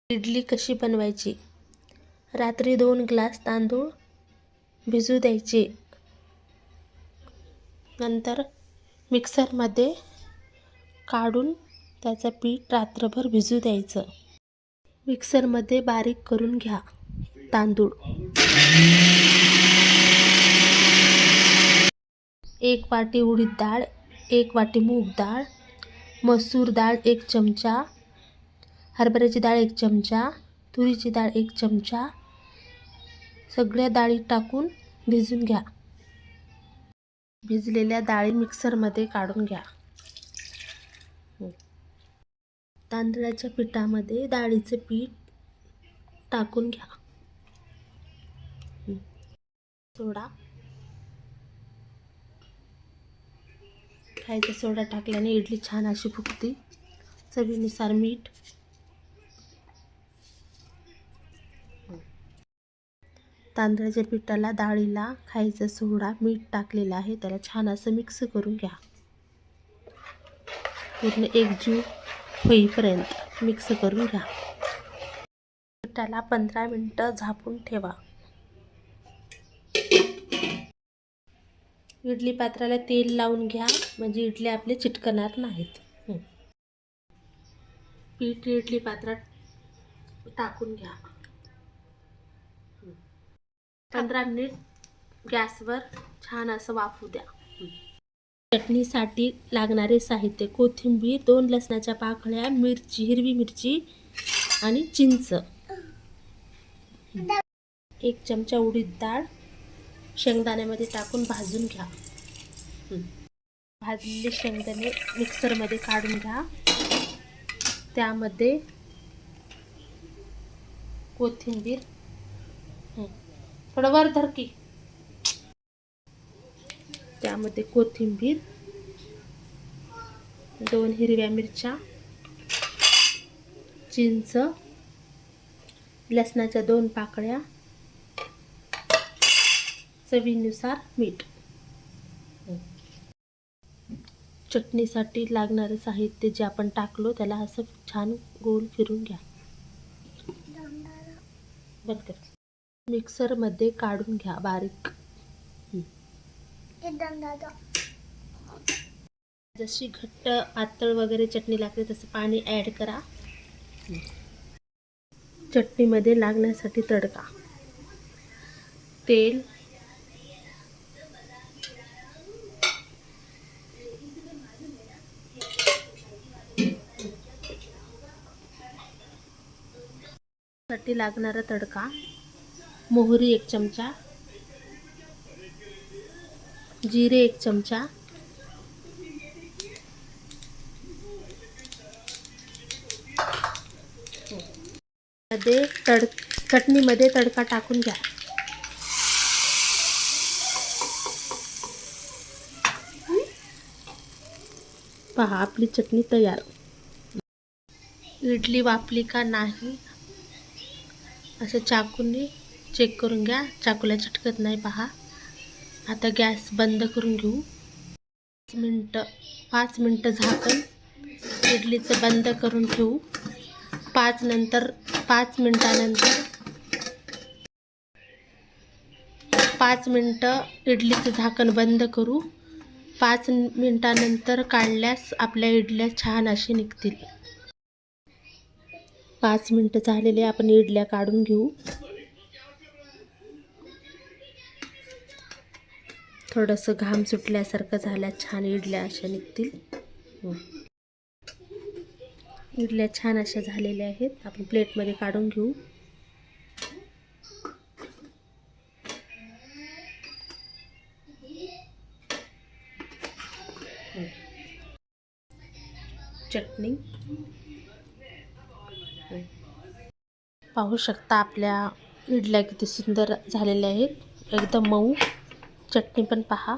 इडली कशी बनवायची? रात्री 2 ग्लास तांदूळ भिजू द्यायचे. नंतर मिक्सरमध्ये काढून त्याचं पीठ रात्रभर भिजू द्यायचं. मिक्सरमध्ये बारीक करून घ्या तांदूळ. 1 वाटी उडीद डाळ, 1 वाटी मूग डाळ, मसूर डाळ 1 चमचा, हरभऱ्याची डाळ 1 चमचा, तुरीची डाळ 1 चमचा, सगळ्या डाळी टाकून भिजून घ्या. भिजलेल्या डाळी मिक्सरमध्ये काढून घ्या. तांदळाच्या पिठामध्ये डाळीचे पीठ टाकून घ्या. सोडा, खायचा सोडा टाकल्याने इडली छान अशी फुगते. चवीनुसार मीठ, तांदळाच्या पिठाला डाळीला खायचा सोडा मीठ टाकलेलं आहे. त्याला छान असं मिक्स करून घ्या. पूर्ण एकजीव होईपर्यंत मिक्स करून घ्या. पिठाला 15 मिनिटं झाकून ठेवा. इडली पात्राला तेल लावून घ्या, म्हणजे इडली आपले चिटकणार नाहीत. पीठ इडली पात्रात टाकून घ्या. 15 मिनिट गॅसवर छान असं वाफू द्या. चटणीसाठी लागणारे साहित्य: कोथिंबीर, 2 लसणाच्या पाकळ्या, मिरची, हिरवी मिरची आणि चिंच, 1 चमचा उडीद डाळ शेंगदाण्यामध्ये टाकून भाजून घ्या. भाजलेले शेंगदाणे मिक्सरमध्ये काढून घ्या. त्यामध्ये कोथिंबीर, थोडं वर धर की, त्यामध्ये कोथिंबीर, 2 हिरव्या मिरच्या, चिंच, लसणाच्या 2 पाकळ्या, चवीनुसार मीठ. चटणीसाठी लागणारे साहित्य जे आपण टाकलो त्याला असं छान गोल फिरून घ्या. बंद कर. मिक्सरमध्ये काढून घ्या बारीक. जशी घट्ट पातळ वगैरे चटणी लागते तसं पाणी ॲड करा. चटणीमध्ये लागण्यासाठी तडका: तेल, साठी लागणारा तडका: मोहरी 1 चमचा, जिरे 1 चमचा, चटणीमध्ये तडका टाकून घ्या. पहा, आपली चटणी तयार. इडली वाफली का नाही असं चाकूने चेक करून घ्या. चाकूला चिटकत नाही पहा. आता गॅस बंद करून घेऊ. 5 मिनटं झाकण इडलीचं बंद करून ठेवू. 5 मिनटानंतर 5 मिनटं इडलीचं झाकण बंद करू. 5 मिनटानंतर काढल्यास आपल्या इडल्या छान अशी निघतील. 5 मिनटं झालेले, आपण इडल्या काढून घेऊ. थोडंसं घाम सुटल्यासारखं झाल्या, छान इडल्या अशा निघतील. इडल्या छान अशा झालेल्या आहेत. आपण प्लेटमध्ये काढून घेऊ. चटणी पाहू शकता. आपल्या इडल्या किती सुंदर झालेल्या आहेत, एकदम मऊ. चटणी पण पहा.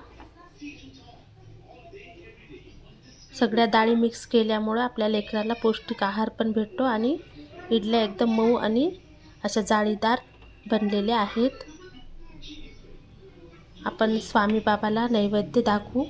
सगळ्या डाळी मिक्स केल्यामुळे आपल्या लेकराला पौष्टिक आहार पण भेटतो आणि इडल्या एकदम मऊ आणि अशा जाळीदार बनलेल्या आहेत. आपण स्वामी बाबाला नैवेद्य दाखवू.